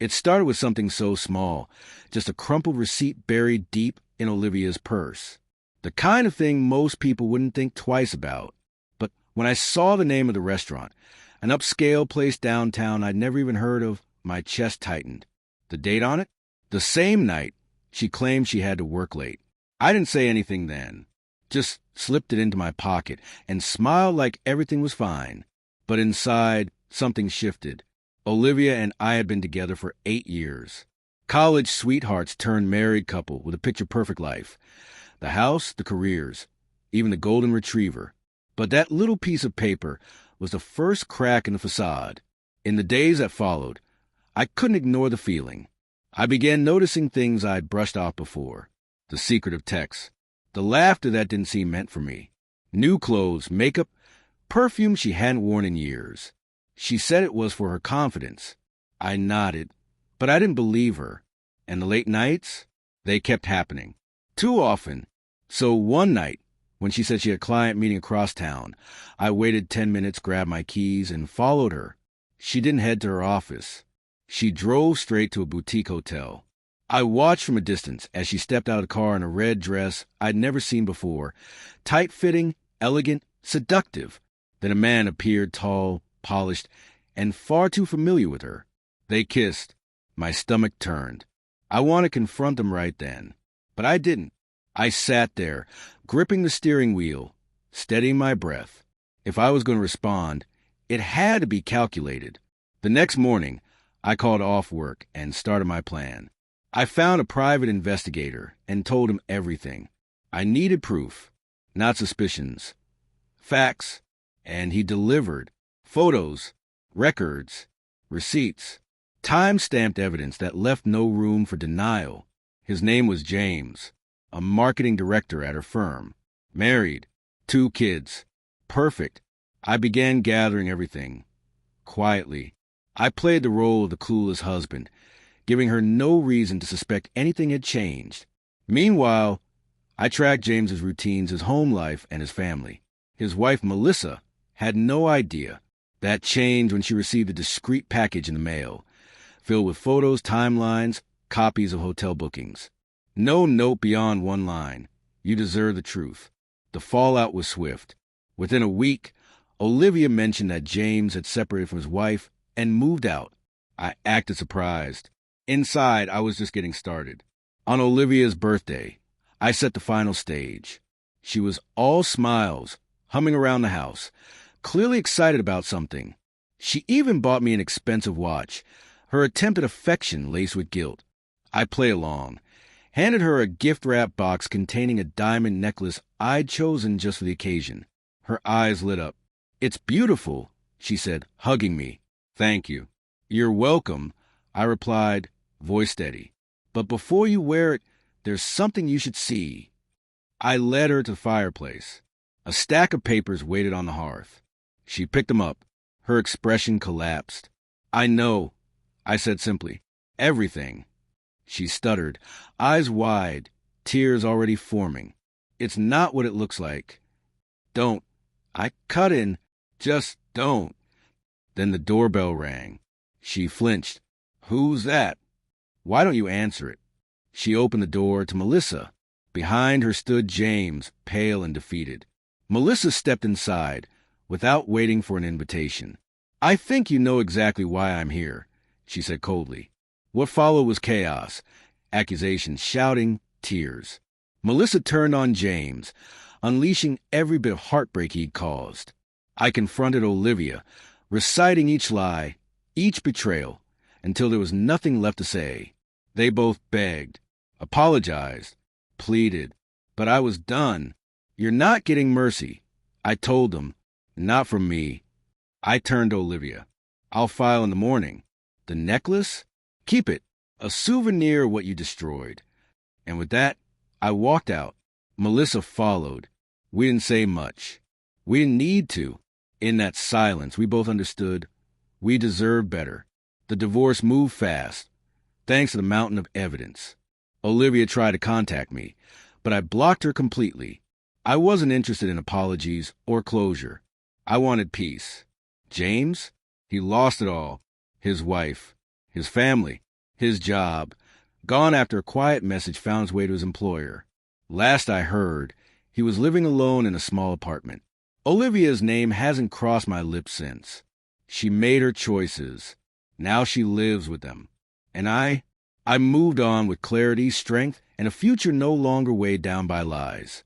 It started with something so small, just a crumpled receipt buried deep in Olivia's purse. The kind of thing most people wouldn't think twice about. But when I saw the name of the restaurant, an upscale place downtown I'd never even heard of, my chest tightened. The date on it? The same night she claimed she had to work late. I didn't say anything then, just slipped it into my pocket and smiled like everything was fine. But inside, something shifted. Olivia and I had been together for 8 years. College sweethearts turned married couple with a picture-perfect life. The house, the careers, even the golden retriever. But that little piece of paper was the first crack in the facade. In the days that followed, I couldn't ignore the feeling. I began noticing things I'd brushed off before. The secretive texts. The laughter that didn't seem meant for me. New clothes, makeup, perfume she hadn't worn in years. She said it was for her confidence. I nodded, but I didn't believe her. And the late nights? They kept happening. Too often. So one night, when she said she had a client meeting across town, I waited 10 minutes, grabbed my keys, and followed her. She didn't head to her office. She drove straight to a boutique hotel. I watched from a distance as she stepped out of the car in a red dress I'd never seen before, tight-fitting, elegant, seductive. Then a man appeared, tall, polished, and far too familiar with her. They kissed. My stomach turned. I wanted to confront them right then, but I didn't. I sat there, gripping the steering wheel, steadying my breath. If I was going to respond, it had to be calculated. The next morning, I called off work and started my plan. I found a private investigator and told him everything. I needed proof, not suspicions. Facts, and he delivered. Photos, records, receipts, time-stamped evidence that left no room for denial. His name was James, a marketing director at her firm. Married, 2 kids. Perfect. I began gathering everything. Quietly, I played the role of the clueless husband, giving her no reason to suspect anything had changed. Meanwhile, I tracked James's routines, his home life, and his family. His wife, Melissa, had no idea. That changed when she received a discreet package in the mail, filled with photos, timelines, copies of hotel bookings. No note beyond one line. You deserve the truth. The fallout was swift. Within a week, Olivia mentioned that James had separated from his wife and moved out. I acted surprised. Inside, I was just getting started. On Olivia's birthday, I set the final stage. She was all smiles, humming around the house, clearly excited about something. She even bought me an expensive watch, her attempt at affection laced with guilt. I play along, handed her a gift-wrap box containing a diamond necklace I'd chosen just for the occasion. Her eyes lit up. "It's beautiful," she said, hugging me. "Thank you." "You're welcome," I replied, voice steady. "But before you wear it, there's something you should see." I led her to the fireplace. A stack of papers waited on the hearth. She picked them up. Her expression collapsed. "I know," I said simply. "Everything." She stuttered, eyes wide, tears already forming. "It's not what it looks like." "Don't." I cut in. "Just don't." Then the doorbell rang. She flinched. "Who's that?" "Why don't you answer it?" She opened the door to Melissa. Behind her stood James, pale and defeated. Melissa stepped inside, without waiting for an invitation. "I think you know exactly why I'm here," she said coldly. What followed was chaos, accusations, shouting, tears. Melissa turned on James, unleashing every bit of heartbreak he'd caused. I confronted Olivia, reciting each lie, each betrayal, until there was nothing left to say. They both begged, apologized, pleaded, but I was done. "You're not getting mercy," I told them. "Not from me." I turned to Olivia. "I'll file in the morning. The necklace? Keep it. A souvenir of what you destroyed." And with that, I walked out. Melissa followed. We didn't say much. We didn't need to. In that silence, we both understood we deserved better. The divorce moved fast, thanks to the mountain of evidence. Olivia tried to contact me, but I blocked her completely. I wasn't interested in apologies or closure. I wanted peace. James? He lost it all. His wife. His family. His job, gone after a quiet message found its way to his employer. Last I heard, he was living alone in a small apartment. Olivia's name hasn't crossed my lips since. She made her choices. Now she lives with them. And I moved on with clarity, strength, and a future no longer weighed down by lies.